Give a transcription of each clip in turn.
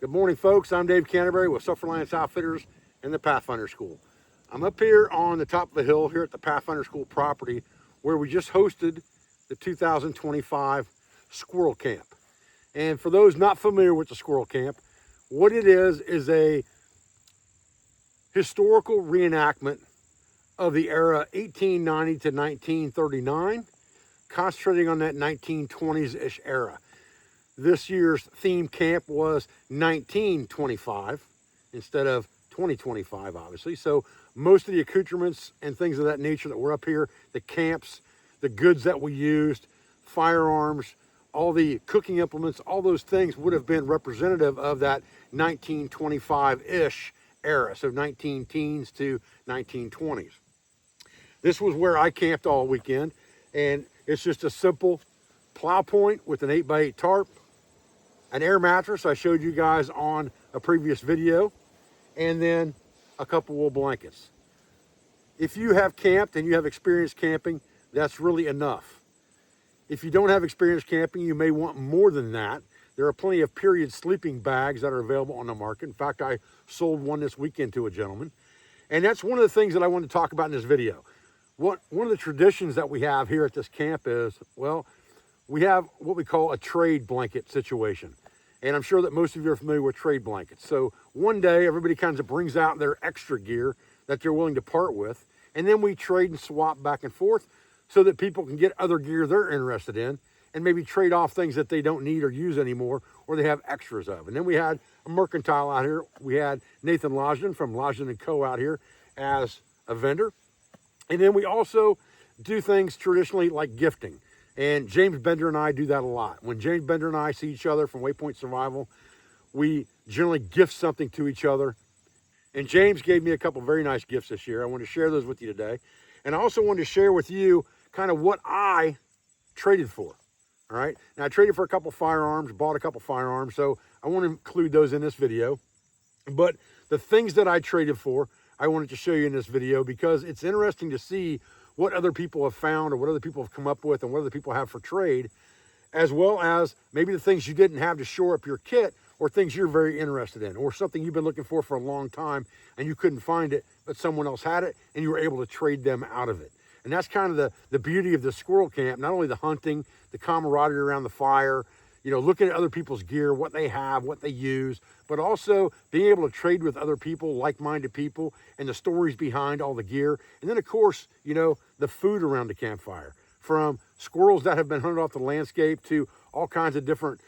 Good morning, folks. I'm Dave Canterbury with Self-Reliance Outfitters and the Pathfinder School. I'm up here on the top of the hill here at the Pathfinder School property where we just hosted the 2025 Squirrel Camp. And for those not familiar with the Squirrel Camp, what it is a historical reenactment of the era 1890 to 1939, concentrating on that 1920s-ish era. This year's theme camp was 1925 instead of 2025, obviously. So most of the accoutrements and things of that nature that were up here, the camps, the goods that we used, firearms, all the cooking implements, all those things would have been representative of that 1925-ish era, so 19 teens to 1920s. This was where I camped all weekend, and it's just a simple plow point with an 8x8 tarp, an air mattress I showed you guys on a previous video, and then a couple wool blankets. If you have camped and you have experience camping, that's really enough. If you don't have experience camping, you may want more than that. There are plenty of period sleeping bags that are available on the market. In fact, I sold one this weekend to a gentleman. And that's one of the things that I want to talk about in this video. One of the traditions that we have here at this camp is, well, we have what we call a trade blanket situation. And I'm sure that most of you are familiar with trade blankets. So one day, everybody kind of brings out their extra gear that they're willing to part with. And then we trade and swap back and forth so that people can get other gear they're interested in and maybe trade off things that they don't need or use anymore or they have extras of. And then we had a mercantile out here. We had Nathan Lodgen from Lodgen & Co. out here as a vendor. And then we also do things traditionally like gifting. And James Bender and I do that a lot. When James Bender and I see each other from Waypoint Survival, we generally gift something to each other. And James gave me a couple very nice gifts this year. I want to share those with you today. And I also wanted to share with you kind of what I traded for. All right. Now I traded for a couple firearms, bought a couple firearms. So I want to include those in this video. But the things that I traded for, I wanted to show you in this video because it's interesting to see what other people have found or what other people have come up with and what other people have for trade, as well as maybe the things you didn't have to shore up your kit or things you're very interested in or something you've been looking for a long time and you couldn't find it, but someone else had it and you were able to trade them out of it. And that's kind of the beauty of the Squirrel Camp, not only the hunting, the camaraderie around the fire, you know, looking at other people's gear, what they have, what they use, but also being able to trade with other people, like-minded people, and the stories behind all the gear. And then, of course, you know, the food around the campfire, from squirrels that have been hunted off the landscape to all kinds of different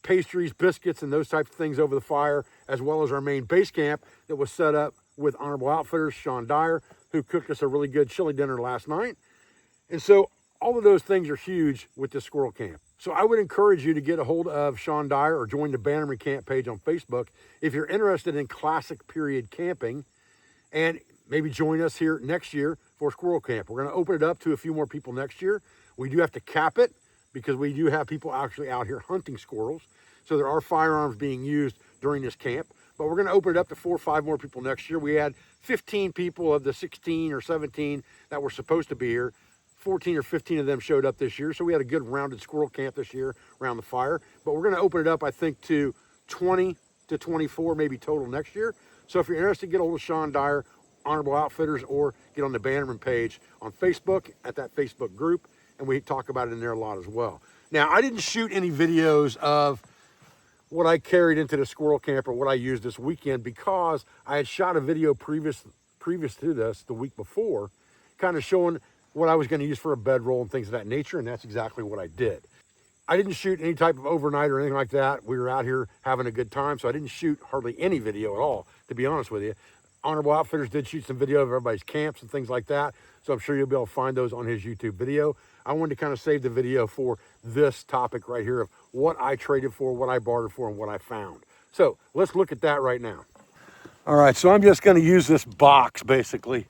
pastries, biscuits, and those types of things over the fire, as well as our main base camp that was set up with Honorable Outfitters, Sean Dyer, who cooked us a really good chili dinner last night. And so all of those things are huge with this Squirrel Camp. So I would encourage you to get a hold of Sean Dyer or join the Bannerman Camp page on Facebook if you're interested in classic period camping, and maybe join us here next year for Squirrel Camp. We're going to open it up to a few more people next year. We do have to cap it because we do have people actually out here hunting squirrels. So there are firearms being used during this camp, but we're going to open it up to 4 or 5 more people next year. We had 15 people of the 16 or 17 that were supposed to be here. 14 or 15 of them showed up this year. So we had a good rounded Squirrel Camp this year around the fire. But we're going to open it up, I think, to 20 to 24, maybe total next year. So if you're interested, get a hold of Sean Dyer, Honorable Outfitters, or get on the Bannerman page on Facebook at that Facebook group. And we talk about it in there a lot as well. Now, I didn't shoot any videos of what I carried into the Squirrel Camp or what I used this weekend because I had shot a video previous to this the week before, kind of showing what I was going to use for a bedroll and things of that nature, and that's exactly what I did. I didn't shoot any type of overnight or anything like that. We were out here having a good time, so I didn't shoot hardly any video at all, to be honest with you. Honorable Outfitters did shoot some video of everybody's camps and things like that, so I'm sure you'll be able to find those on his YouTube video. I wanted to kind of save the video for this topic right here of what I traded for, what I bartered for, and what I found. So let's look at that right now. All right, so I'm just going to use this box, basically.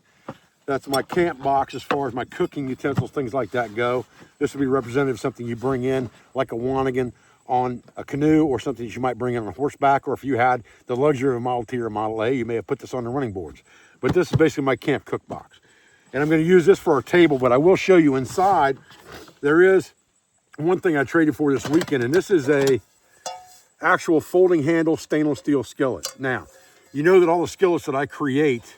That's my camp box as far as my cooking utensils, things like that go. This would be representative of something you bring in, like a Wanigan on a canoe, or something that you might bring in on horseback, or if you had the luxury of a Model T or a Model A, you may have put this on the running boards. But this is basically my camp cook box. And I'm going to use this for our table, but I will show you inside. There is one thing I traded for this weekend, and this is a actual folding handle stainless steel skillet. Now, you know that all the skillets that I create,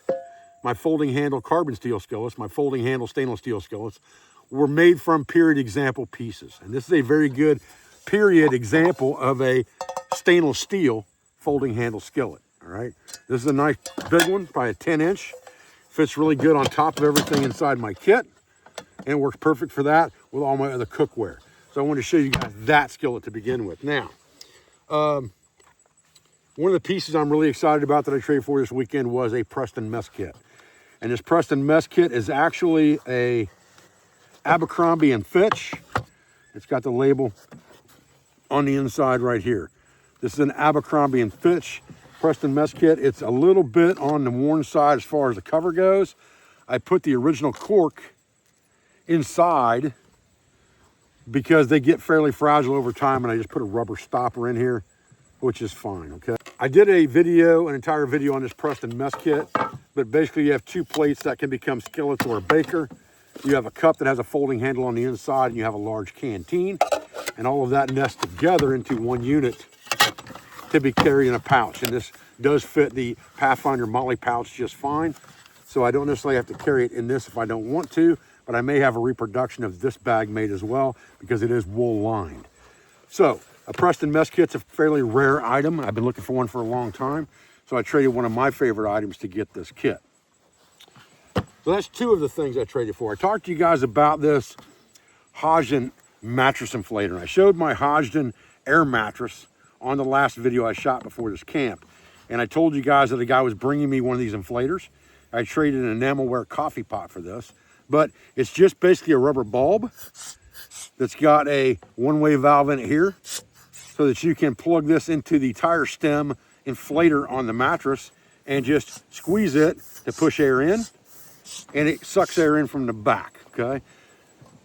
my folding handle carbon steel skillets, my folding handle stainless steel skillets, were made from period example pieces. And this is a very good period example of a stainless steel folding handle skillet, all right? This is a nice big one, probably a 10-inch. Fits really good on top of everything inside my kit, and it works perfect for that with all my other cookware. So I wanted to show you guys that skillet to begin with. Now, one of the pieces I'm really excited about that I traded for this weekend was a Preston Mess Kit. And this Preston Mess Kit is actually a Abercrombie and Fitch. It's got the label on the inside right here. This is an Abercrombie and Fitch Preston Mess Kit. It's a little bit on the worn side as far as the cover goes. I put the original cork inside because they get fairly fragile over time, and I just put a rubber stopper in here, which is fine, okay? I did a video, an entire video on this Preston Mess Kit, but basically you have two plates that can become skillets or a baker. You have a cup that has a folding handle on the inside, and you have a large canteen, and all of that nests together into one unit to be carried in a pouch. And this does fit the Pathfinder Molly pouch just fine. So I don't necessarily have to carry it in this if I don't want to, but I may have a reproduction of this bag made as well because it is wool lined. So a Preston Mess Kit's a fairly rare item. I've been looking for one for a long time. So I traded one of my favorite items to get this kit. So that's two of the things I traded for. I talked to you guys about this Hodgdon mattress inflator. I showed my Hodgdon air mattress on the last video I shot before this camp. And I told you guys that a guy was bringing me one of these inflators. I traded an enamelware coffee pot for this, but it's just basically a rubber bulb that's got a one-way valve in it here so that you can plug this into the tire stem inflator on the mattress and just squeeze it to push air in, and it sucks air in from the back, okay?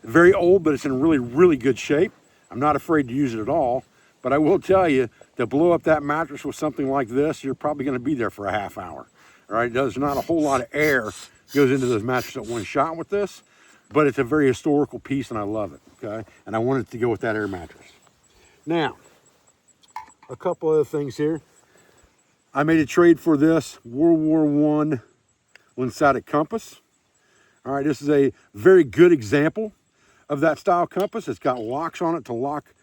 Very old, but it's in really, really good shape. I'm not afraid to use it at all. But I will tell you, to blow up that mattress with something like this, you're probably going to be there for a half hour. All right, there's not a whole lot of air goes into those mattresses at one shot with this, but it's a very historical piece, and I love it, okay? And I wanted to go with that air mattress. Now, a couple other things here. I made a trade for this World War I Linsatic compass. All right, this is a very good example of that style compass. It's got locks on it to lock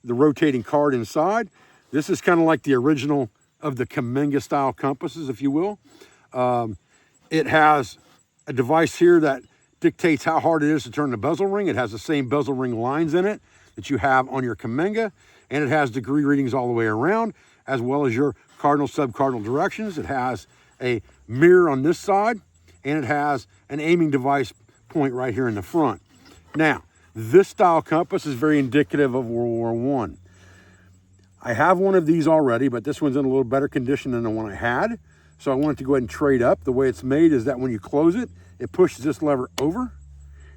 the rotating card inside. This is kind of like the original of the Campfire style compasses, if you will. It has a device here that dictates how hard it is to turn the bezel ring. It has the same bezel ring lines in it that you have on your Campfire, and it has degree readings all the way around, as well as your cardinal, subcardinal directions. It has a mirror on this side, and it has an aiming device point right here in the front. Now, this style compass is very indicative of World War I. I have one of these already, but this one's in a little better condition than the one I had. So I wanted to go ahead and trade up. The way it's made is that when you close it, it pushes this lever over,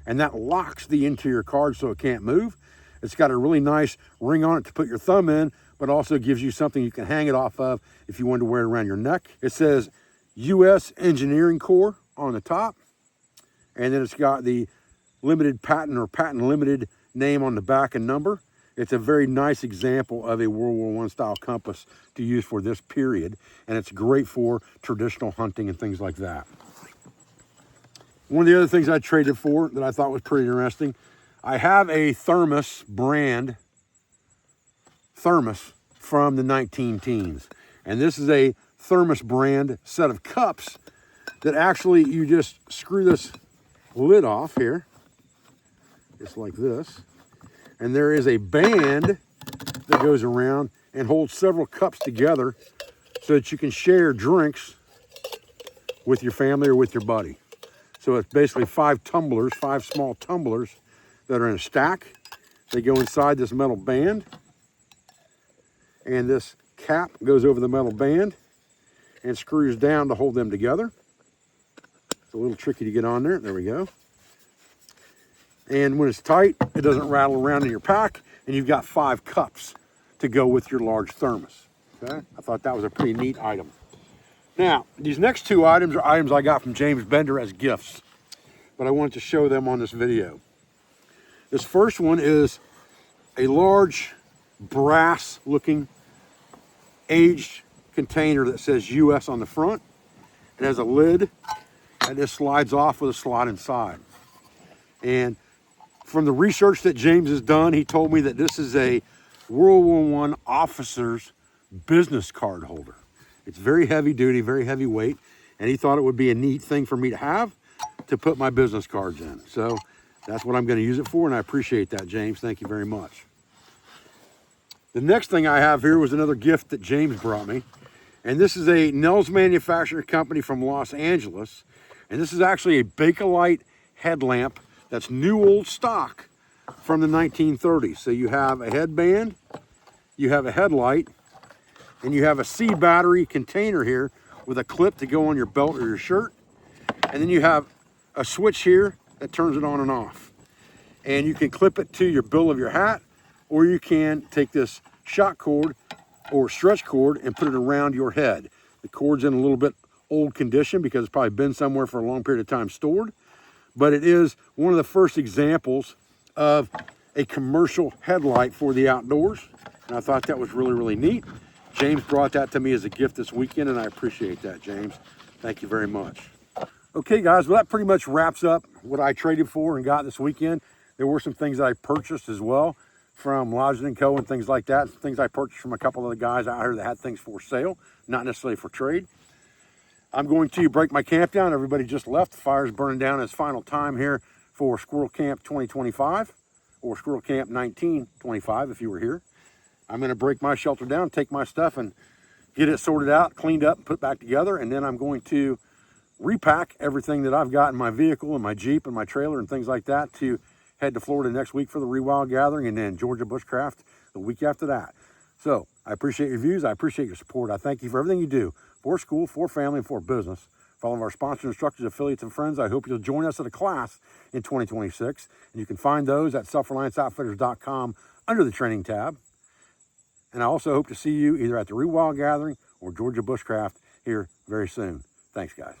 and that locks the interior card so it can't move. It's got a really nice ring on it to put your thumb in, but also gives you something you can hang it off of if you wanted to wear it around your neck. It says U.S. Engineering Corps on the top, and then it's got the limited patent or patent limited name on the back and number. It's a very nice example of a World War I style compass to use for this period, and it's great for traditional hunting and things like that. One of the other things I traded for that I thought was pretty interesting, I have a thermos brand thermos from the 19 teens, and this is a thermos brand set of cups that actually you just screw this lid off here, just like this, and there is a band that goes around and holds several cups together so that you can share drinks with your family or with your buddy. So it's basically 5 tumblers, 5 small tumblers that are in a stack. They go inside this metal band, and this cap goes over the metal band and screws down to hold them together. It's a little tricky to get on there. There we go. And when it's tight, it doesn't rattle around in your pack, and you've got 5 cups to go with your large thermos. Okay? I thought that was a pretty neat item. Now, these next 2 items are items I got from James Bender as gifts, but I wanted to show them on this video. This first one is a large brass looking aged container that says US on the front. It has a lid that just slides off with a slot inside. And from the research that James has done, he told me that this is a World War I officer's business card holder. It's very heavy duty, very heavy weight, and he thought it would be a neat thing for me to have to put my business cards in. So that's what I'm going to use it for, and I appreciate that, James. Thank you very much. The next thing I have here was another gift that James brought me, and this is a Nels Manufacturing Company from Los Angeles, and this is actually a Bakelite headlamp that's new old stock from the 1930s. So you have a headband, you have a headlight, and you have a C battery container here with a clip to go on your belt or your shirt. And then you have a switch here that turns it on and off. And you can clip it to your bill of your hat, or you can take this shock cord or stretch cord and put it around your head. The cord's in a little bit old condition because it's probably been somewhere for a long period of time stored, but it is one of the first examples of a commercial headlight for the outdoors. And I thought that was really, really neat. James brought that to me as a gift this weekend, and I appreciate that, James. Thank you very much. Okay, guys, well, that pretty much wraps up what I traded for and got this weekend. There were some things that I purchased as well from Lodge & Co. and things like that. Things I purchased from a couple of the guys out here that had things for sale, not necessarily for trade. I'm going to break my camp down. Everybody just left. The fire's burning down. It's final time here for Squirrel Camp 2025 or Squirrel Camp 1925 if you were here. I'm going to break my shelter down, take my stuff and get it sorted out, cleaned up, and put back together. And then I'm going to repack everything that I've got in my vehicle and my Jeep and my trailer and things like that to head to Florida next week for the Rewild Gathering and then Georgia Bushcraft the week after that. So I appreciate your views. I appreciate your support. I thank you for everything you do for school, for family, and for business. For all of our sponsors, instructors, affiliates, and friends, I hope you'll join us at a class in 2026. And you can find those at self-relianceoutfitters.com under the training tab. And I also hope to see you either at the Rewild Gathering or Georgia Bushcraft here very soon. Thanks, guys.